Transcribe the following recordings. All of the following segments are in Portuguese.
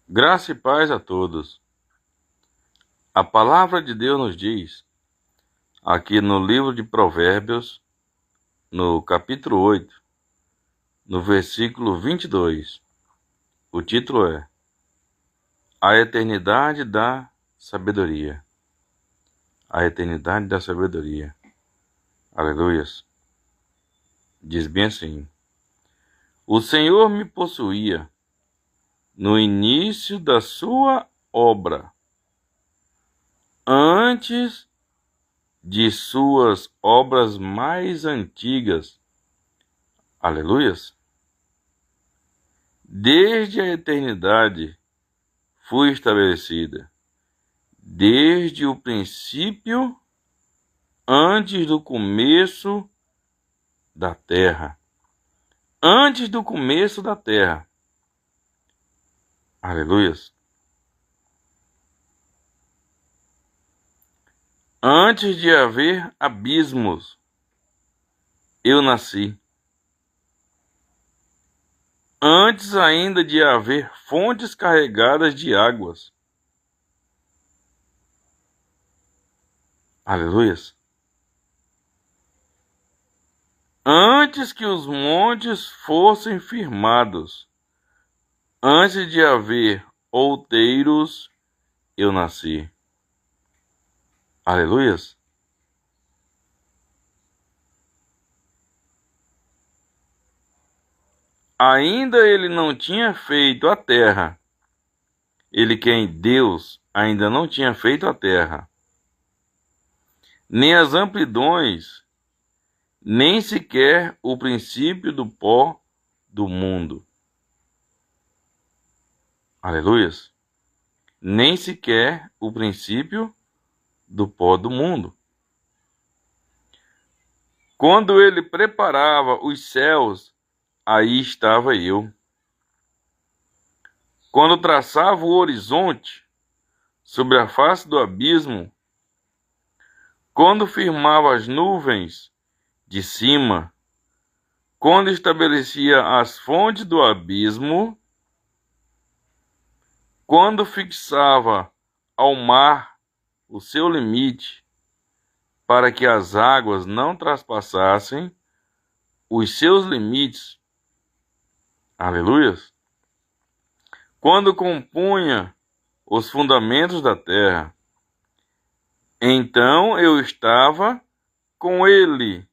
Graça e paz a todos. A palavra de Deus nos diz, aqui no livro de Provérbios, no capítulo 8, no versículo 22. O título é A Eternidade da Sabedoria. A Eternidade da Sabedoria. Aleluias. Diz bem assim: O Senhor me possuía no início da sua obra, antes de suas obras mais antigas. Aleluias. Desde a eternidade fui estabelecida, desde o princípio, antes do começo da terra. Antes do começo da terra. Aleluias. Antes de haver abismos, eu nasci. Antes ainda de haver fontes carregadas de águas. Aleluias. Antes que os montes fossem firmados, antes de haver outeiros, eu nasci. Aleluias. Ainda ele não tinha feito a terra. Deus ainda não tinha feito a terra, nem as amplidões, nem sequer o princípio do pó do mundo. Aleluias. Nem sequer o princípio do pó do mundo. Quando ele preparava os céus, aí estava eu. Quando traçava o horizonte sobre a face do abismo, quando firmava as nuvens de cima, quando estabelecia as fontes do abismo, quando fixava ao mar o seu limite, para que as águas não traspassassem os seus limites. Aleluias. Quando compunha os fundamentos da terra, então eu estava com ele.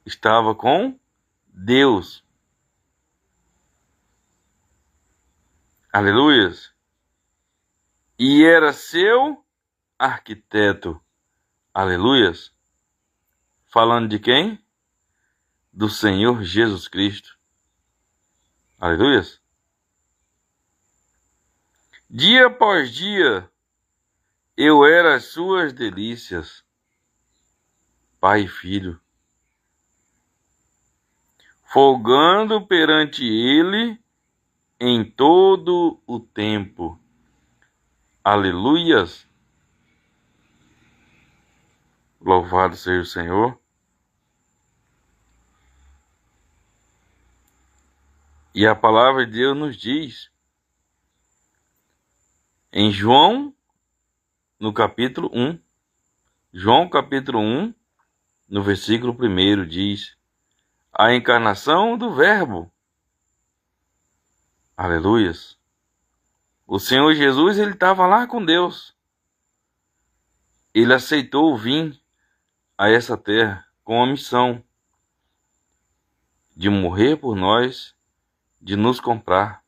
Estava com Deus. Aleluias. E era seu arquiteto. Aleluias. Falando de quem? Do Senhor Jesus Cristo. Aleluias. Dia após dia, eu era as suas delícias, pai e filho, folgando perante ele em todo o tempo. Aleluias. Louvado seja o Senhor. E a palavra de Deus nos diz, em João, no capítulo 1, João capítulo 1, no versículo 1, diz, a encarnação do Verbo. Aleluias. O Senhor Jesus, ele estava lá com Deus. Ele aceitou vir a essa terra com a missão de morrer por nós, de nos comprar.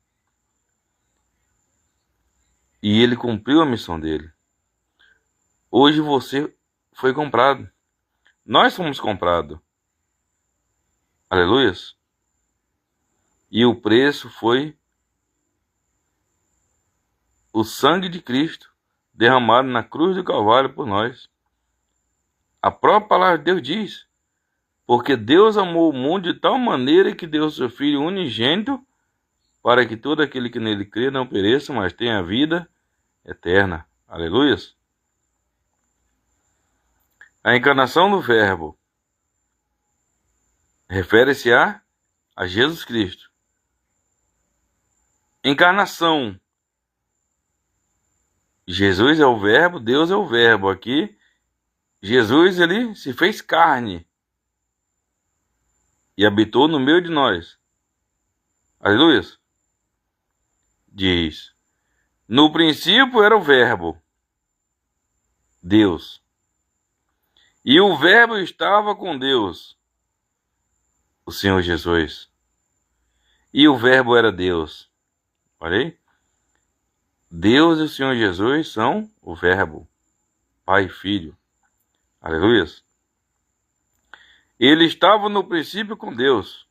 E ele cumpriu a missão dele. Hoje você foi comprado. Nós fomos comprados. Aleluias. E o preço foi o sangue de Cristo derramado na cruz do Calvário por nós. A própria palavra de Deus diz, porque Deus amou o mundo de tal maneira que deu seu Filho unigênito para que todo aquele que nele crê não pereça, mas tenha vida eterna. Aleluias. A encarnação do Verbo refere-se a Jesus Cristo. Encarnação. Jesus é o verbo, Deus é o verbo. Aqui, Jesus, ele se fez carne e habitou no meio de nós. Aleluia. Diz: no princípio era o verbo, Deus. E o verbo estava com Deus, o Senhor Jesus. E o verbo era Deus. Olha aí. Deus e o Senhor Jesus são o verbo, Pai e Filho. Aleluia. Ele estava no princípio com Deus.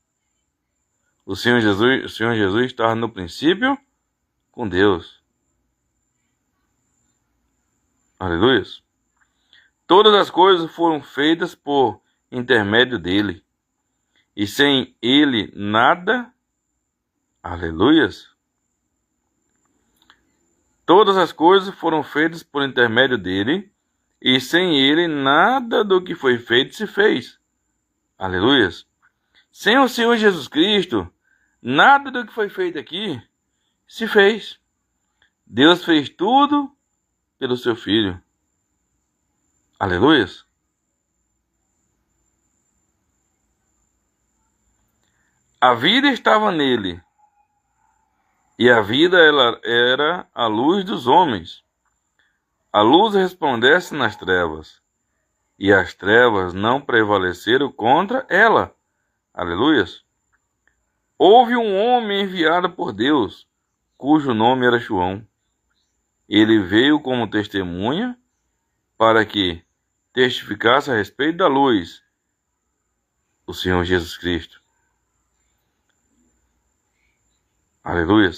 O Senhor Jesus estava no princípio com Deus. Aleluia. Todas as coisas foram feitas por intermédio dele. E sem ele nada. Aleluia. Todas as coisas foram feitas por intermédio dele. E sem ele nada do que foi feito se fez. Aleluia. Sem o Senhor Jesus Cristo, nada do que foi feito aqui se fez. Deus fez tudo pelo seu Filho. Aleluia. A vida estava nele. E a vida ela era a luz dos homens. A luz resplandece nas trevas. E as trevas não prevaleceram contra ela. Aleluia. Houve um homem enviado por Deus, cujo nome era João. Ele veio como testemunha para que testificasse a respeito da luz, o Senhor Jesus Cristo. Aleluia.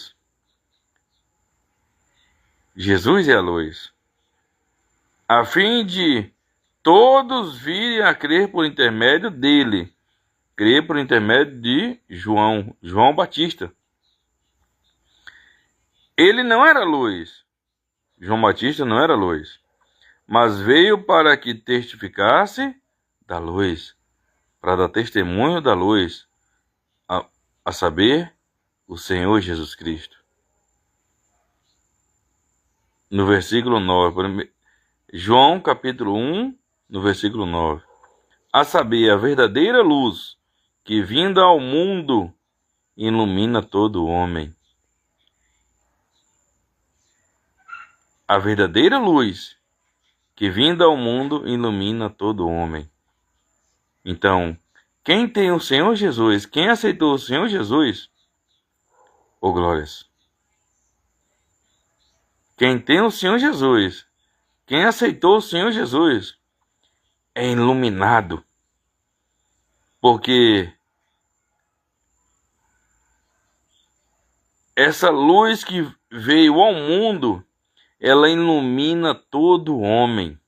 Jesus é a luz, a fim de todos virem a crer por intermédio dele. Crer por intermédio de João Batista. Ele não era luz. João Batista não era luz, mas veio para que testificasse da luz, para dar testemunho da luz, a saber, o Senhor Jesus Cristo. No versículo 9, João capítulo 1, no versículo 9. A saber, a verdadeira luz, que vinda ao mundo, ilumina todo homem. A verdadeira luz, que vinda ao mundo, ilumina todo homem. Então, quem tem o Senhor Jesus, quem aceitou o Senhor Jesus, ô glórias. Quem tem o Senhor Jesus, quem aceitou o Senhor Jesus, é iluminado. Porque essa luz que veio ao mundo, ela ilumina todo homem.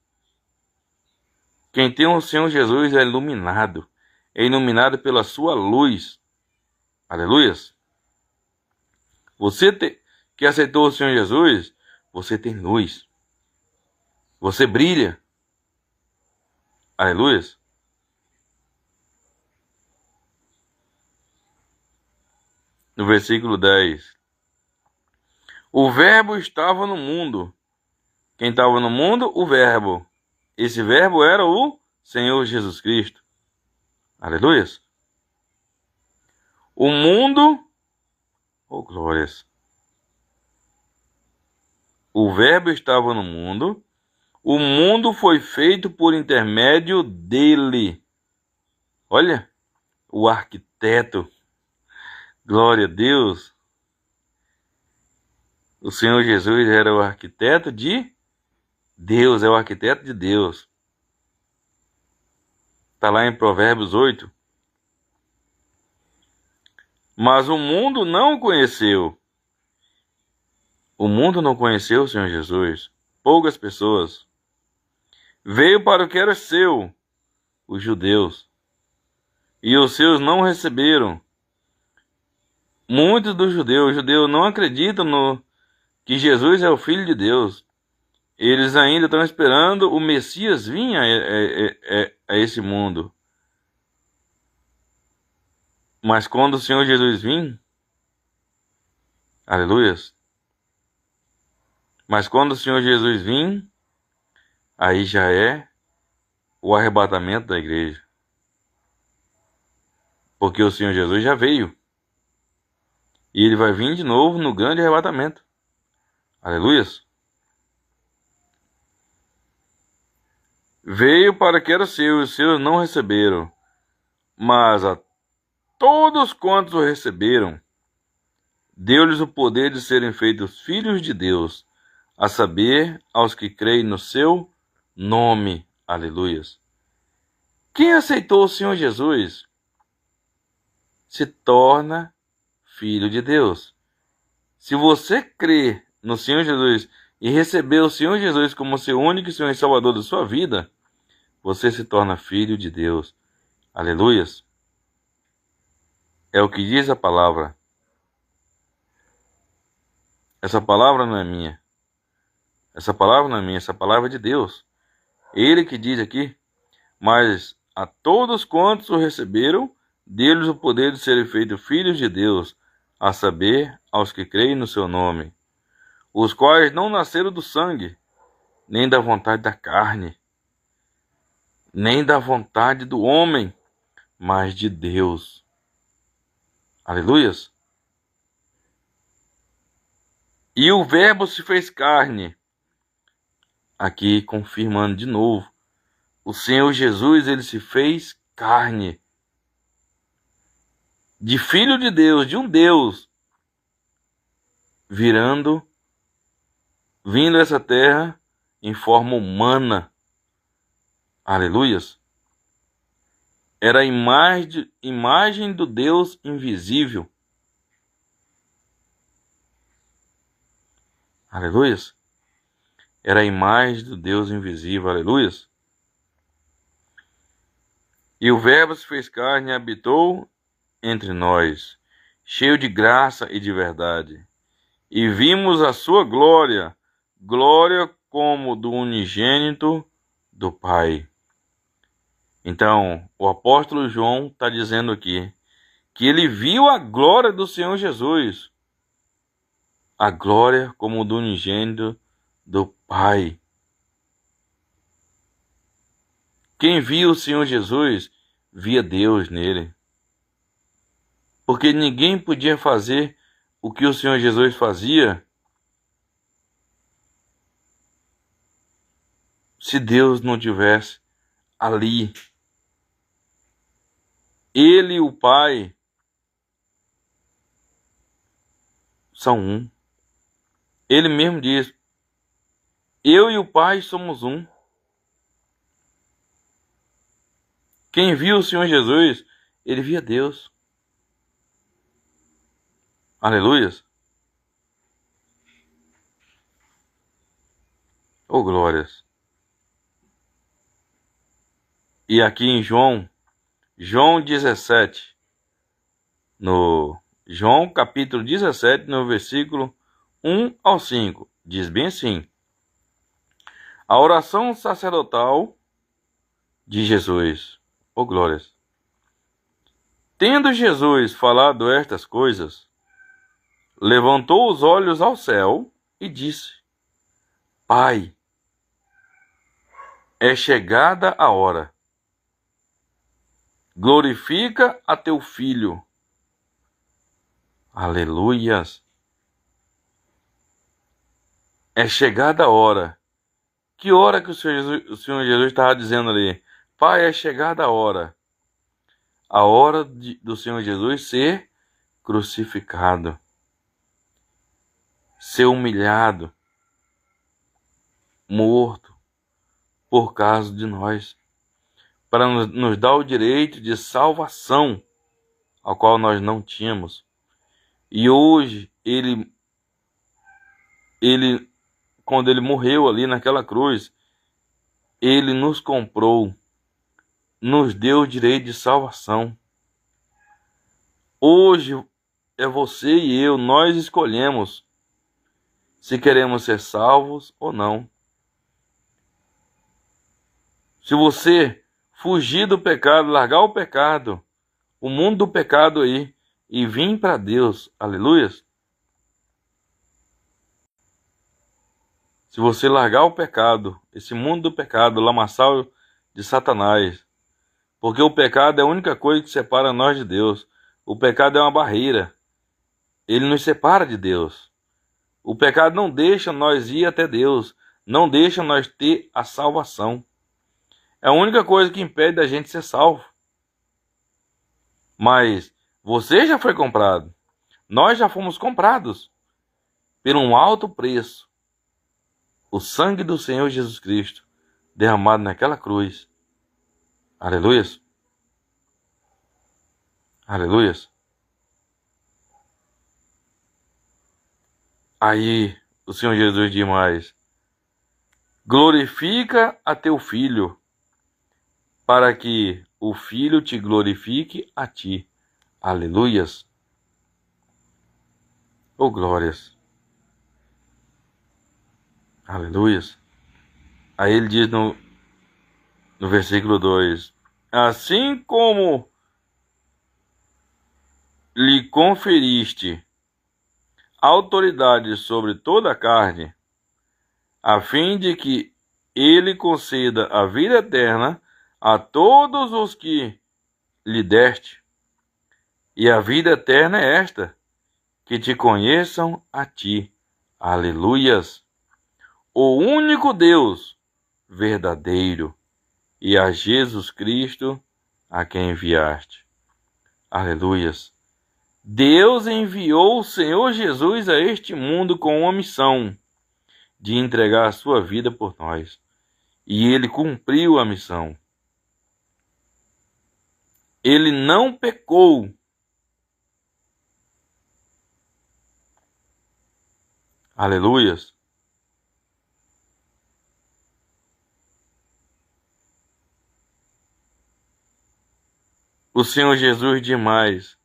Quem tem o Senhor Jesus é iluminado pela sua luz. Aleluia. Você que aceitou o Senhor Jesus, você tem luz. Você brilha. Aleluia. No versículo 10. O verbo estava no mundo. Quem estava no mundo? O verbo. Esse verbo era o Senhor Jesus Cristo. Aleluia. O mundo... Oh, glórias. O verbo estava no mundo. O mundo foi feito por intermédio dele. Olha, o arquiteto. Glória a Deus. O Senhor Jesus era o arquiteto de Deus, é o arquiteto de Deus. Está lá em Provérbios 8. Mas o mundo não o conheceu. O mundo não conheceu o Senhor Jesus. Poucas pessoas. Veio para o que era seu, os judeus. E os seus não receberam. Muitos dos judeus não acreditam que Jesus é o Filho de Deus. Eles ainda estão esperando o Messias vir a esse mundo. Mas quando o Senhor Jesus vir, Aleluias. Mas quando o Senhor Jesus vir, aí já é o arrebatamento da igreja. Porque o Senhor Jesus já veio. E ele vai vir de novo no grande arrebatamento. Aleluias. Veio para que era seu, e os seus não receberam. Mas a todos quantos o receberam, deu-lhes o poder de serem feitos filhos de Deus, a saber, aos que creem no seu nome. Aleluias. Quem aceitou o Senhor Jesus se torna filho de Deus. Se você crê no Senhor Jesus e receber o Senhor Jesus como seu único Senhor e Salvador da sua vida, você se torna filho de Deus. Aleluias. É o que diz a palavra. Essa palavra não é minha. Essa palavra não é minha, essa palavra é de Deus. Ele que diz aqui: mas a todos quantos o receberam, deu-lhes o poder de serem feitos filhos de Deus, a saber, aos que creem no seu nome, os quais não nasceram do sangue, nem da vontade da carne, nem da vontade do homem, mas de Deus. Aleluias. E o Verbo se fez carne. Aqui confirmando de novo, o Senhor Jesus, ele se fez carne, de filho de Deus, de um Deus, vindo a essa terra em forma humana. Aleluias. Era a imagem do Deus invisível. Aleluias. Era a imagem do Deus invisível. Aleluias. E o Verbo se fez carne e habitou entre nós, cheio de graça e de verdade. E vimos a sua glória, glória como do unigênito do Pai. Então, o apóstolo João está dizendo aqui que ele viu a glória do Senhor Jesus, a glória como do unigênito do Pai. Quem via o Senhor Jesus, via Deus nele. Porque ninguém podia fazer o que o Senhor Jesus fazia se Deus não tivesse ali. Ele e o Pai são um. Ele mesmo diz: eu e o Pai somos um. Quem viu o Senhor Jesus, ele via Deus. Aleluias. Oh, glórias. E aqui em João 17, no João capítulo 17, no versículo 1 ao 5, diz bem assim: a oração sacerdotal de Jesus. Oh, glórias. Tendo Jesus falado estas coisas, levantou os olhos ao céu e disse: Pai, é chegada a hora. Glorifica a teu Filho. Aleluias. É chegada a hora. Que hora que o Senhor Jesus estava dizendo ali? Pai, é chegada a hora. A hora do Senhor Jesus ser crucificado, ser humilhado, morto por causa de nós, para nos dar o direito de salvação, ao qual nós não tínhamos. E hoje, ele quando ele morreu ali naquela cruz, ele nos comprou, nos deu o direito de salvação. Hoje é você e eu, nós escolhemos se queremos ser salvos ou não. Se você fugir do pecado, largar o pecado, o mundo do pecado aí, e vir para Deus, aleluia, Se você largar o pecado, esse mundo do pecado, o lamaçal de Satanás, porque o pecado é a única coisa que separa nós de Deus. O pecado é uma barreira. Ele nos separa de Deus. O pecado não deixa nós ir até Deus. Não deixa nós ter a salvação. É a única coisa que impede da gente ser salvo. Mas você já foi comprado. Nós já fomos comprados por um alto preço. O sangue do Senhor Jesus Cristo derramado naquela cruz. Aleluias. Aleluias. Aí o Senhor Jesus diz mais: glorifica a teu filho, para que o filho te glorifique a ti. Aleluias. Oh, glórias. Aleluias. Aí ele diz no versículo 2: assim como lhe conferiste autoridade sobre toda a carne, a fim de que ele conceda a vida eterna a todos os que lhe deste. E a vida eterna é esta, que te conheçam a ti. Aleluias. O único Deus verdadeiro, e a Jesus Cristo, a quem enviaste. Aleluias. Deus enviou o Senhor Jesus a este mundo com uma missão de entregar a sua vida por nós. E ele cumpriu a missão. Ele não pecou. Aleluias. O Senhor Jesus diz mais: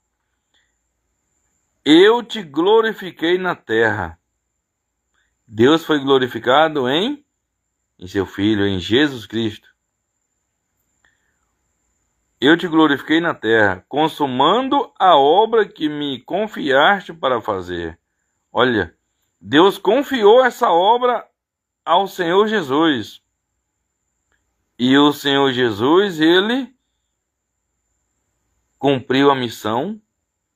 eu te glorifiquei na terra. Deus foi glorificado em seu Filho, em Jesus Cristo. Eu te glorifiquei na terra, consumando a obra que me confiaste para fazer. Olha, Deus confiou essa obra ao Senhor Jesus. E o Senhor Jesus, ele cumpriu a missão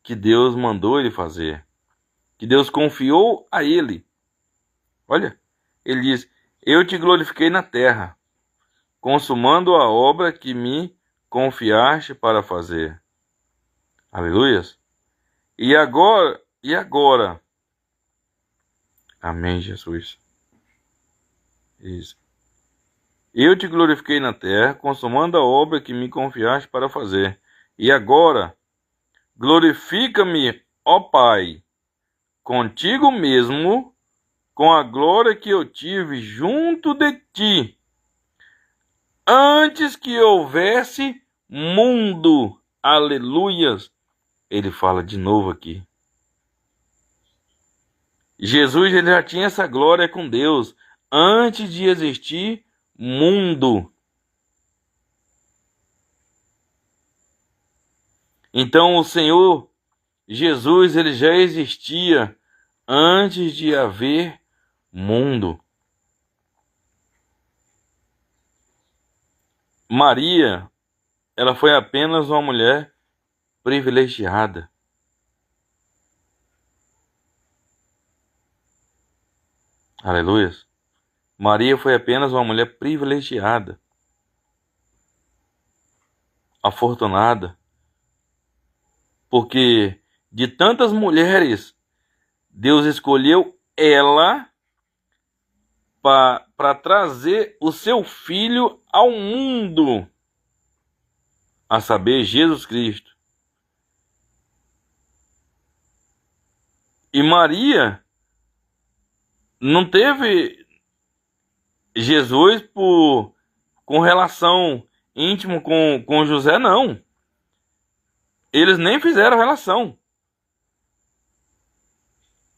que Deus mandou ele fazer, que Deus confiou a ele. Olha, ele diz: eu te glorifiquei na terra, consumando a obra que me confiaste para fazer. Aleluias. E agora, amém, Jesus. Isso. Eu te glorifiquei na terra, consumando a obra que me confiaste para fazer. E agora, glorifica-me, ó Pai, contigo mesmo, com a glória que eu tive junto de ti, antes que houvesse mundo. Aleluias. Ele fala de novo aqui. Jesus, ele já tinha essa glória com Deus antes de existir mundo. Então o Senhor Jesus, ele já existia antes de haver mundo. Maria, ela foi apenas uma mulher privilegiada. Aleluia. Maria foi apenas uma mulher privilegiada, afortunada, porque de tantas mulheres, Deus escolheu ela para trazer o seu filho ao mundo, a saber, Jesus Cristo. E Maria não teve Jesus com relação íntima com José, não. Eles nem fizeram relação.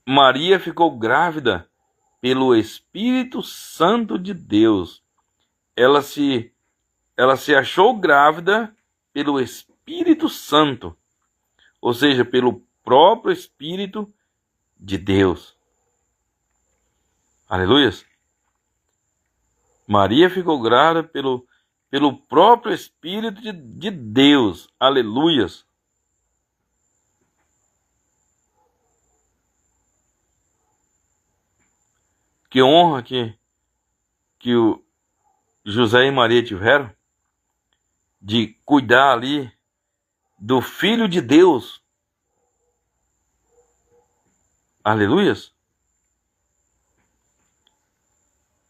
Maria ficou grávida pelo Espírito Santo de Deus. Ela se achou grávida pelo Espírito Santo, ou seja, pelo próprio Espírito de Deus. Aleluia. Maria ficou grávida pelo próprio Espírito de Deus. Aleluias. Que honra que o José e Maria tiveram de cuidar ali do Filho de Deus. Aleluias.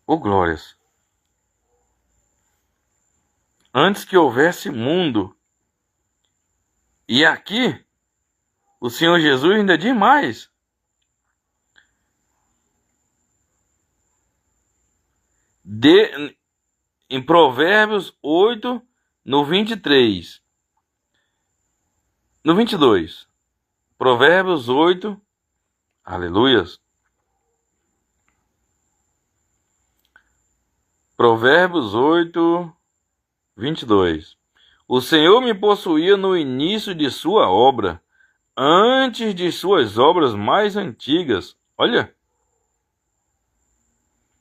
Oh, glórias. Antes que houvesse mundo. E aqui, o Senhor Jesus ainda diz mais. Em Provérbios 8, no 23. No 22. Provérbios 8. Aleluias. Provérbios 8, 22. O Senhor me possuía no início de sua obra, antes de suas obras mais antigas. Olha.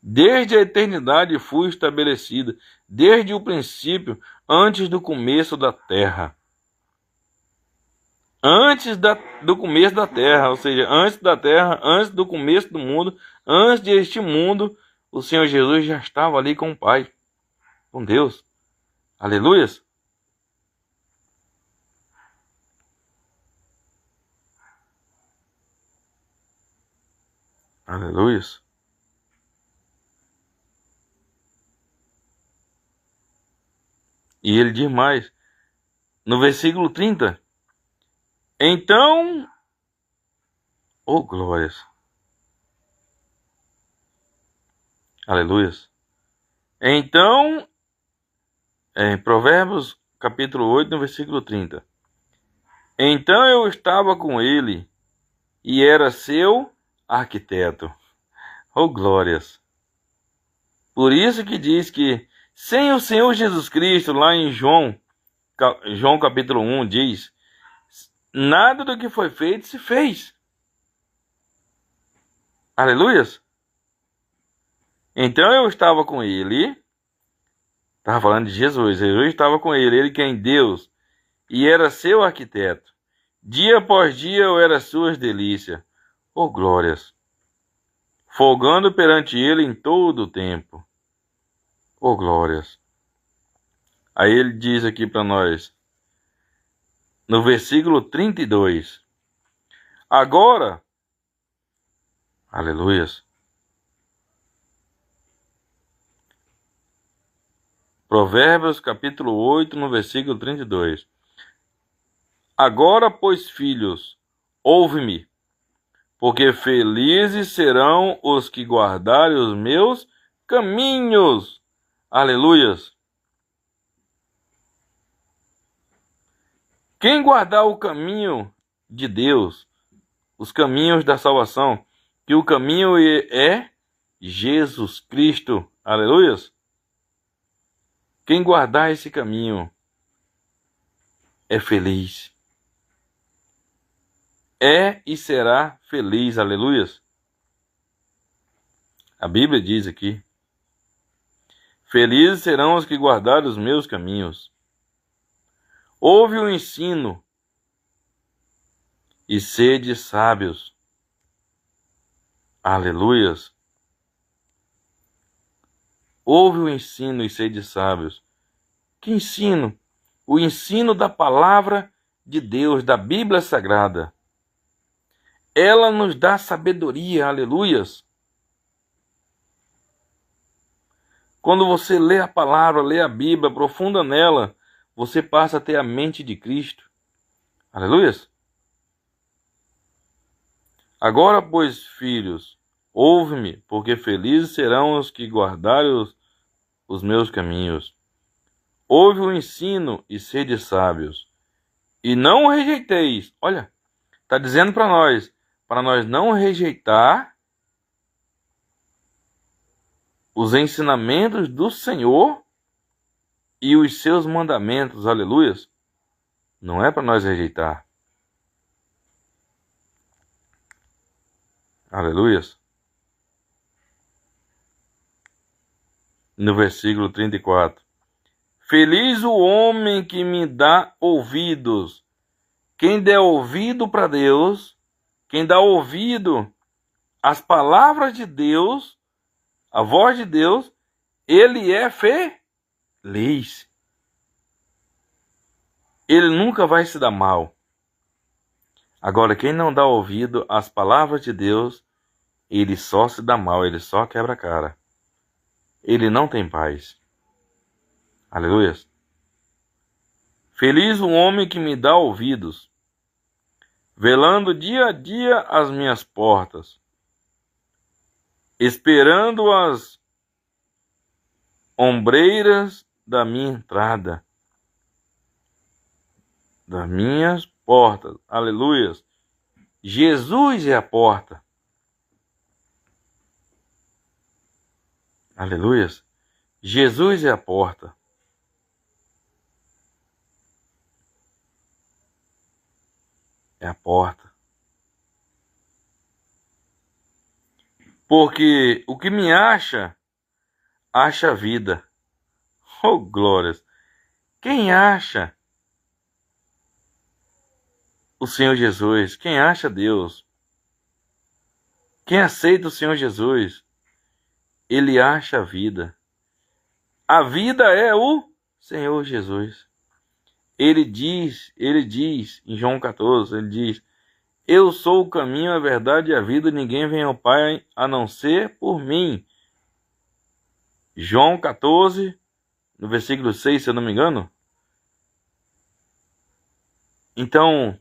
Desde a eternidade fui estabelecida, desde o princípio, antes do começo da terra. Antes do começo da terra, ou seja, antes da terra, antes do começo do mundo, antes deste mundo, o Senhor Jesus já estava ali com o Pai, com Deus. Aleluias. Aleluias. E ele diz mais, no versículo 30. Então, oh glórias. Aleluias. Então, em Provérbios capítulo 8, no versículo 30. Então eu estava com ele e era seu arquiteto. Oh glórias. Por isso que diz que sem o Senhor Jesus Cristo, lá em João capítulo 1, diz, nada do que foi feito se fez. Aleluias. Então eu estava com ele, estava falando de Jesus estava com ele que é em Deus, e era seu arquiteto. Dia após dia eu era suas delícias. Oh glórias. Folgando perante ele em todo o tempo. Oh glórias. Aí ele diz aqui para nós, no versículo 32. Agora, aleluias. Provérbios capítulo 8, no versículo 32. Agora, pois, filhos, ouve-me, porque felizes serão os que guardarem os meus caminhos. Aleluias. Quem guardar o caminho de Deus, os caminhos da salvação, que o caminho é Jesus Cristo. Aleluias. Quem guardar esse caminho é feliz. É e será feliz. Aleluias. A Bíblia diz aqui, felizes serão os que guardarem os meus caminhos. Ouve o ensino e sede sábios. Aleluias. Ouve o ensino e sede sábios. Que ensino? O ensino da palavra de Deus, da Bíblia Sagrada. Ela nos dá sabedoria, aleluias. Quando você lê a palavra, lê a Bíblia, aprofunda nela, você passa a ter a mente de Cristo. Aleluias. Agora, pois, filhos, ouve-me, porque felizes serão os que guardarem os meus caminhos. Ouve o ensino e sede sábios. E não o rejeiteis. Olha, está dizendo para nós não rejeitar os ensinamentos do Senhor e os seus mandamentos. Aleluias. Não é para nós rejeitar. Aleluias. no versículo 34. Feliz o homem que me dá ouvidos. Quem der ouvido para Deus, quem dá ouvido às palavras de Deus, a voz de Deus, ele é feliz. Ele nunca vai se dar mal. Agora, quem não dá ouvido às palavras de Deus, ele só se dá mal, ele só quebra a cara. Ele não tem paz. Aleluia. Feliz o homem que me dá ouvidos, velando dia a dia as minhas portas, esperando as ombreiras da minha entrada, das minhas portas. Aleluia. Jesus é a porta. Aleluia. Jesus é a porta. É a porta. Porque o que me acha a vida. Oh, glórias. Quem acha o Senhor Jesus? Quem acha Deus? Quem aceita o Senhor Jesus? Ele acha a vida. A vida é o Senhor Jesus. Ele diz em João 14, ele diz: eu sou o caminho, a verdade e a vida, ninguém vem ao Pai a não ser por mim. João 14, no versículo 6, se eu não me engano. Então,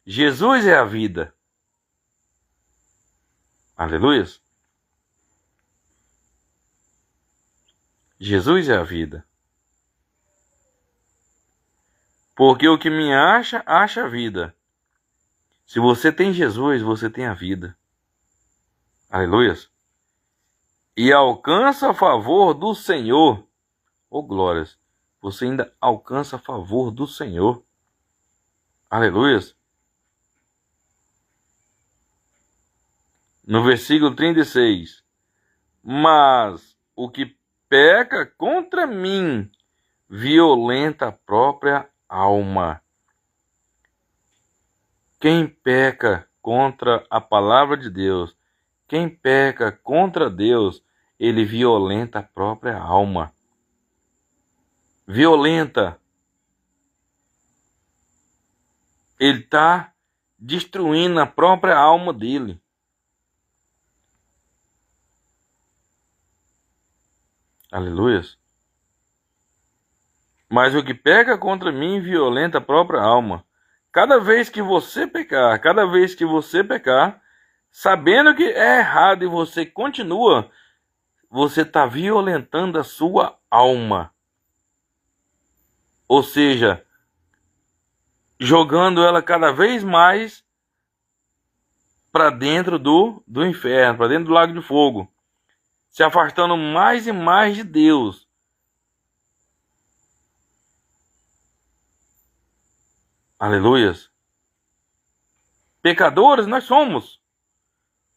Jesus é a vida. Aleluia. Jesus é a vida. Porque o que me acha a vida. Se você tem Jesus, você tem a vida. Aleluia. E alcança a favor do Senhor. Oh, glórias. Você ainda alcança a favor do Senhor. Aleluia. No versículo 36. Mas o que peca contra mim, violenta a própria alma. Quem peca contra a palavra de Deus, quem peca contra Deus, ele violenta a própria alma. Violenta. Ele está destruindo a própria alma dele. Aleluia. Mas o que peca contra mim violenta a própria alma. Cada vez que você pecar, sabendo que é errado e você continua, você está violentando a sua alma. Ou seja, jogando ela cada vez mais para dentro do inferno, para dentro do lago de fogo. Se afastando mais e mais de Deus. Aleluias. Pecadores nós somos.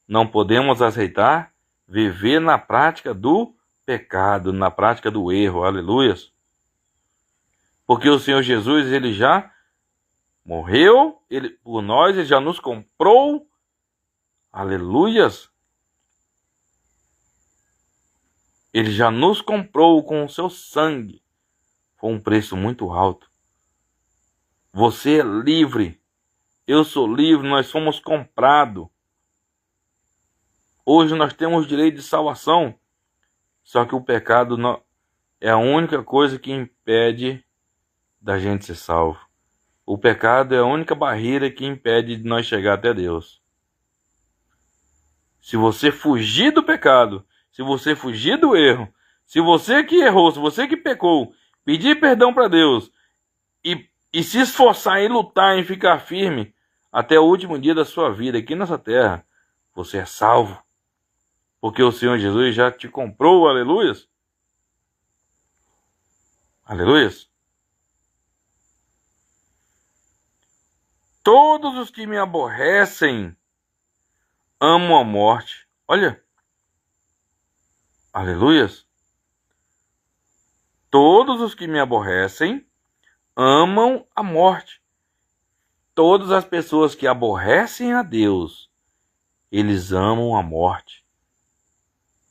Não podemos aceitar viver na prática do pecado, na prática do erro. Aleluias. Porque o Senhor Jesus, ele já morreu, por nós, ele já nos comprou. Aleluias. Ele já nos comprou com o seu sangue. Foi um preço muito alto. Você é livre. Eu sou livre, nós somos comprados. Hoje nós temos direito de salvação. Só que o pecado é a única coisa que impede da gente ser salvo. O pecado é a única barreira que impede de nós chegar até Deus. Se você fugir do pecado, se você fugir do erro, se você que errou, se você que pecou, pedir perdão para Deus e se esforçar em lutar, em ficar firme até o último dia da sua vida aqui nessa terra, você é salvo. Porque o Senhor Jesus já te comprou, aleluias. Aleluias. Todos os que me aborrecem amam a morte. Olha. Aleluias. Todos os que me aborrecem amam a morte. Todas as pessoas que aborrecem a Deus, eles amam a morte.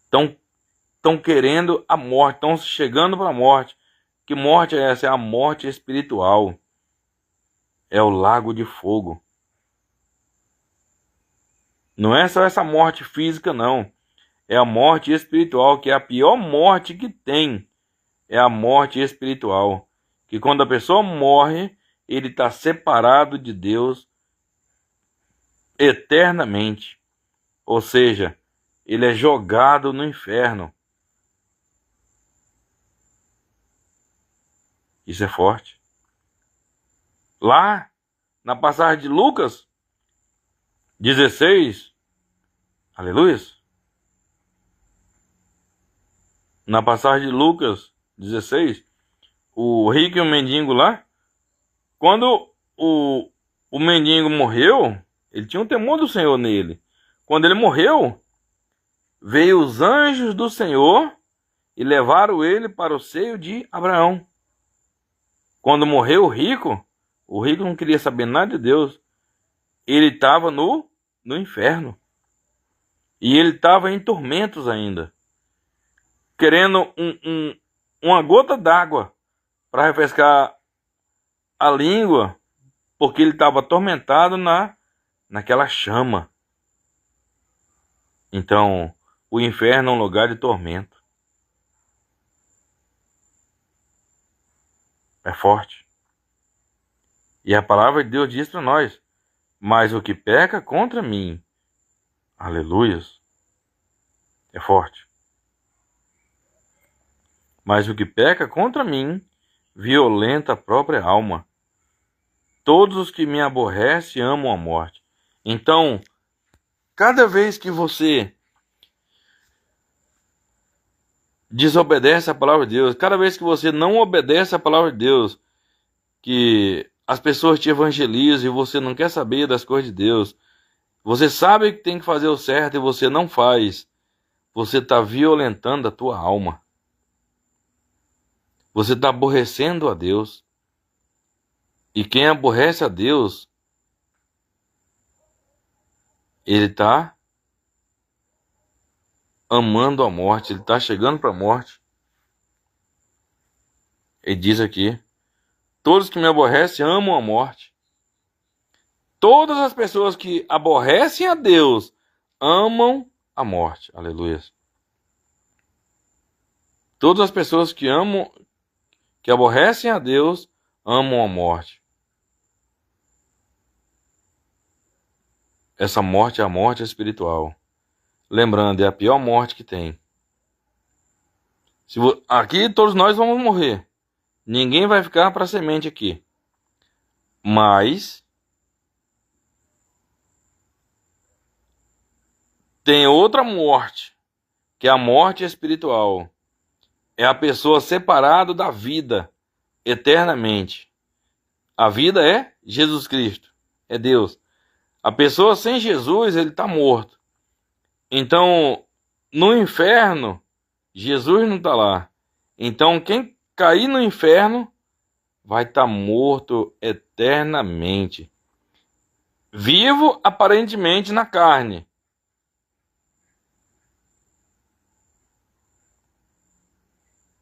Estão querendo a morte, estão chegando para a morte. Que morte é essa? É a morte espiritual. É o lago de fogo. Não é só essa morte física, não. É a morte espiritual, que é a pior morte que tem. É a morte espiritual. Que quando a pessoa morre, ele está separado de Deus eternamente. Ou seja, ele é jogado no inferno. Isso é forte. Lá, na passagem de Lucas 16, aleluia. Na passagem de Lucas 16, o rico e o mendigo lá, quando o mendigo morreu, ele tinha um temor do Senhor nele. Quando ele morreu, veio os anjos do Senhor e levaram ele para o seio de Abraão. Quando morreu o rico não queria saber nada de Deus. Ele estava no inferno. E ele estava em tormentos ainda. Querendo uma gota d'água para refrescar a língua, porque ele estava atormentado naquela chama. Então, o inferno é um lugar de tormento. É forte. E a palavra de Deus diz para nós: mas o que peca contra mim, aleluias, é forte. Mas o que peca contra mim, violenta a própria alma. Todos os que me aborrecem amam a morte. Então, cada vez que você desobedece a palavra de Deus, cada vez que você não obedece a palavra de Deus, que as pessoas te evangelizam e você não quer saber das coisas de Deus, você sabe que tem que fazer o certo e você não faz, você está violentando a tua alma. Você está aborrecendo a Deus. E quem aborrece a Deus, ele está amando a morte, ele está chegando para a morte. Ele diz aqui: todos que me aborrecem amam a morte. Todas as pessoas que aborrecem a Deus amam a morte. Aleluia. Todas as pessoas que aborrecem a Deus amam a morte. Essa morte é a morte espiritual. Lembrando, é a pior morte que tem. Aqui todos nós vamos morrer. Ninguém vai ficar para semente aqui. Mas tem outra morte, que é a morte espiritual. É a pessoa separada da vida eternamente. A vida é Jesus Cristo, é Deus. A pessoa sem Jesus, ele está morto. Então, no inferno, Jesus não está lá. Então, quem cair no inferno vai estar morto eternamente. Vivo aparentemente na carne.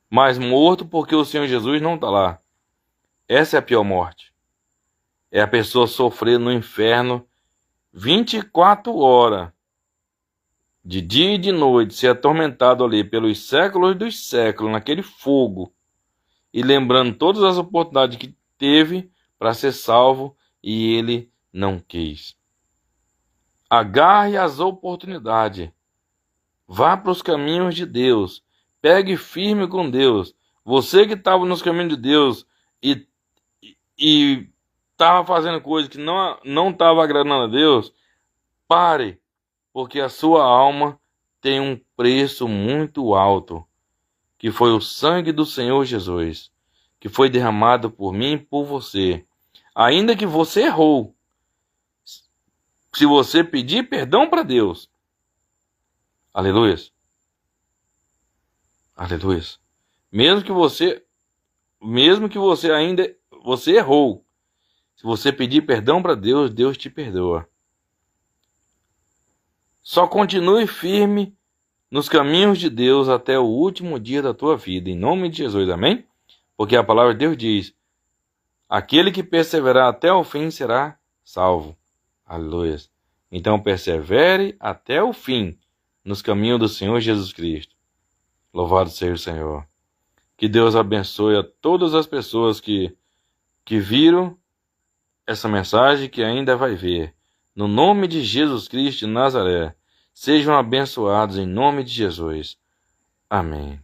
Mas morto porque o Senhor Jesus não está lá. Essa é a pior morte. É a pessoa sofrer no inferno 24 horas, de dia e de noite, ser atormentado ali pelos séculos dos séculos, naquele fogo, e lembrando todas as oportunidades que teve para ser salvo, e ele não quis. Agarre as oportunidades. Vá para os caminhos de Deus. Pegue firme com Deus. Você que estava nos caminhos de Deus e estava fazendo coisas que não estava agradando a Deus, pare, porque a sua alma tem um preço muito alto, que foi o sangue do Senhor Jesus, que foi derramado por mim e por você. Ainda que você errou, se você pedir perdão para Deus, aleluia, aleluia, mesmo que você mesmo que você errou, se você pedir perdão para Deus, Deus te perdoa. Só continue firme nos caminhos de Deus até o último dia da tua vida, em nome de Jesus, amém? Porque a palavra de Deus diz: aquele que perseverar até o fim será salvo. Aleluia. Então persevere até o fim nos caminhos do Senhor Jesus Cristo. Louvado seja o Senhor. Que Deus abençoe a todas as pessoas que viram essa mensagem, que ainda vai ver. No nome de Jesus Cristo de Nazaré, sejam abençoados em nome de Jesus. Amém.